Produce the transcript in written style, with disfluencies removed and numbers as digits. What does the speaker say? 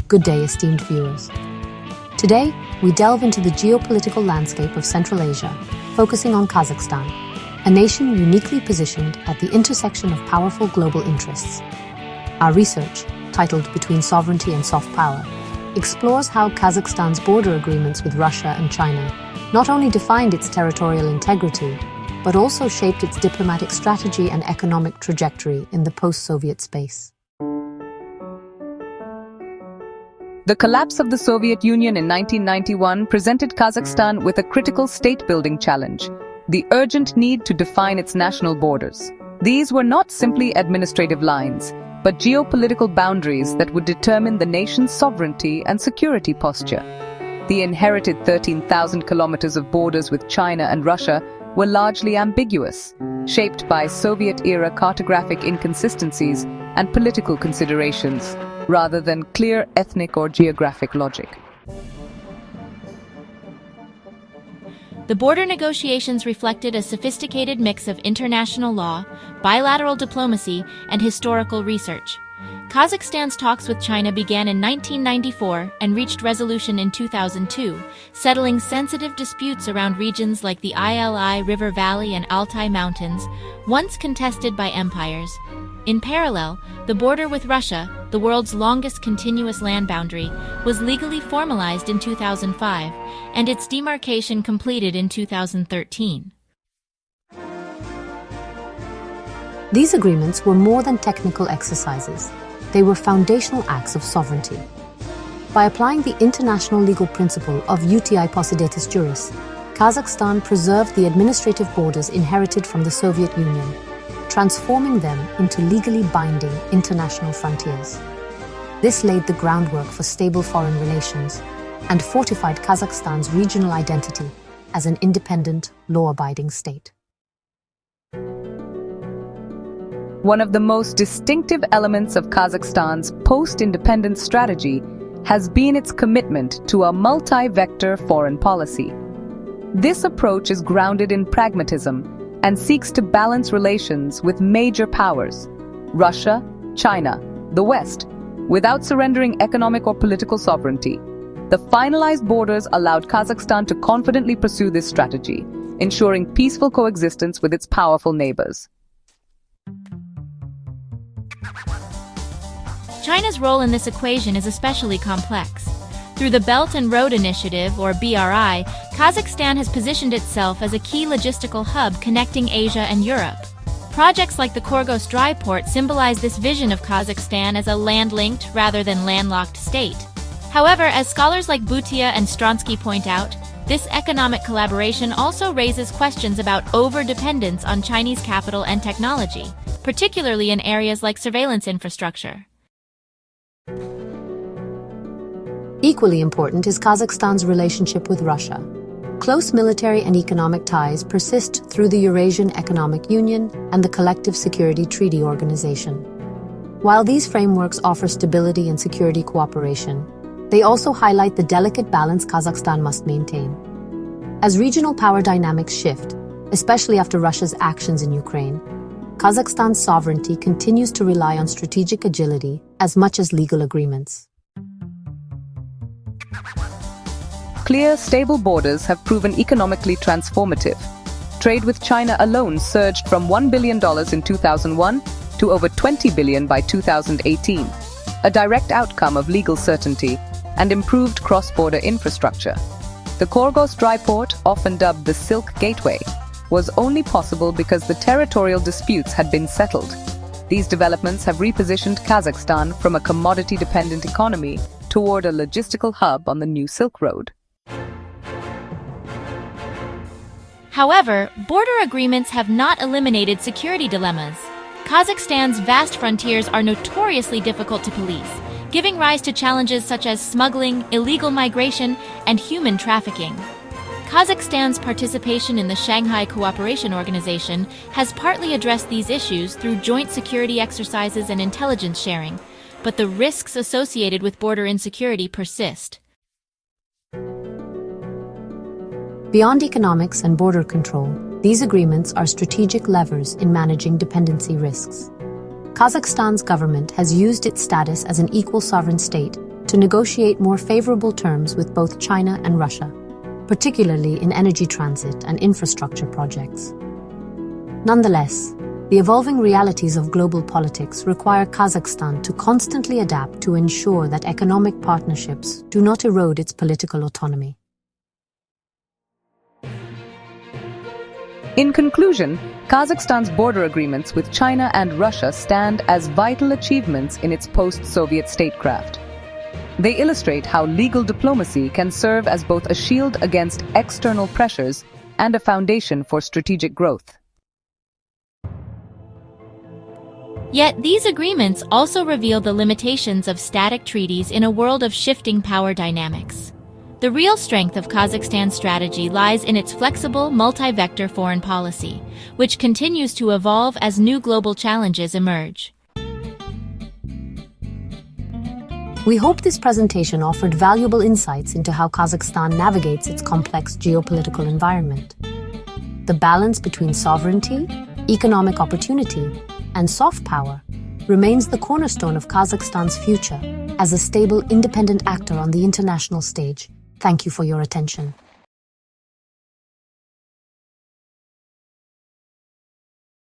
Good day, esteemed viewers. Today, we delve into the geopolitical landscape of Central Asia, focusing on Kazakhstan, a nation uniquely positioned at the intersection of powerful global interests. Our research, titled Between Sovereignty and Soft Power, explores how Kazakhstan's border agreements with Russia and China not only defined its territorial integrity, but also shaped its diplomatic strategy and economic trajectory in the post-Soviet space. The collapse of the Soviet Union in 1991 presented Kazakhstan with a critical state-building challenge: the urgent need to define its national borders. These were not simply administrative lines, but geopolitical boundaries that would determine the nation's sovereignty and security posture. The inherited 13,000 kilometers of borders with China and Russia were largely ambiguous, shaped by Soviet-era cartographic inconsistencies and political considerations, rather than clear ethnic or geographic logic. The border negotiations reflected a sophisticated mix of international law, bilateral diplomacy, and historical research. Kazakhstan's talks with China began in 1994 and reached resolution in 2002, settling sensitive disputes around regions like the Ili River Valley and Altai Mountains, once contested by empires. In parallel, the border with Russia, the world's longest continuous land boundary, was legally formalized in 2005, and its demarcation completed in 2013. These agreements were more than technical exercises. They were foundational acts of sovereignty. By applying the international legal principle of uti possidetis juris, Kazakhstan preserved the administrative borders inherited from the Soviet Union, transforming them into legally binding international frontiers. This laid the groundwork for stable foreign relations and fortified Kazakhstan's regional identity as an independent, law-abiding state. One of the most distinctive elements of Kazakhstan's post-independence strategy has been its commitment to a multi-vector foreign policy. This approach is grounded in pragmatism and seeks to balance relations with major powers, Russia, China, the West, without surrendering economic or political sovereignty. The finalized borders allowed Kazakhstan to confidently pursue this strategy, ensuring peaceful coexistence with its powerful neighbors. China's role in this equation is especially complex. Through the Belt and Road Initiative, or BRI, Kazakhstan has positioned itself as a key logistical hub connecting Asia and Europe. Projects like the Korgos Dry Port symbolize this vision of Kazakhstan as a land-linked rather than landlocked state. However, as scholars like Bhutia and Stronsky point out, this economic collaboration also raises questions about over-dependence on Chinese capital and technology, particularly in areas like surveillance infrastructure. Equally important is Kazakhstan's relationship with Russia. Close military and economic ties persist through the Eurasian Economic Union and the Collective Security Treaty Organization. While these frameworks offer stability and security cooperation, they also highlight the delicate balance Kazakhstan must maintain. As regional power dynamics shift, especially after Russia's actions in Ukraine, Kazakhstan's sovereignty continues to rely on strategic agility as much as legal agreements. Clear, stable borders have proven economically transformative. Trade with China alone surged from $1 billion in 2001 to over $20 billion by 2018, a direct outcome of legal certainty and improved cross-border infrastructure. The Korgos Dry Port, often dubbed the Silk Gateway, was only possible because the territorial disputes had been settled. These developments have repositioned Kazakhstan from a commodity-dependent economy toward a logistical hub on the new Silk Road. However, border agreements have not eliminated security dilemmas. Kazakhstan's vast frontiers are notoriously difficult to police, giving rise to challenges such as smuggling, illegal migration, and human trafficking. Kazakhstan's participation in the Shanghai Cooperation Organization has partly addressed these issues through joint security exercises and intelligence sharing, but the risks associated with border insecurity persist. Beyond economics and border control, these agreements are strategic levers in managing dependency risks. Kazakhstan's government has used its status as an equal sovereign state to negotiate more favorable terms with both China and Russia, particularly in energy transit and infrastructure projects. Nonetheless, the evolving realities of global politics require Kazakhstan to constantly adapt to ensure that economic partnerships do not erode its political autonomy. In conclusion, Kazakhstan's border agreements with China and Russia stand as vital achievements in its post-Soviet statecraft. They illustrate how legal diplomacy can serve as both a shield against external pressures and a foundation for strategic growth. Yet these agreements also reveal the limitations of static treaties in a world of shifting power dynamics. The real strength of Kazakhstan's strategy lies in its flexible, multi-vector foreign policy, which continues to evolve as new global challenges emerge. We hope this presentation offered valuable insights into how Kazakhstan navigates its complex geopolitical environment. The balance between sovereignty, economic opportunity, and soft power remains the cornerstone of Kazakhstan's future as a stable, independent actor on the international stage. Thank you for your attention.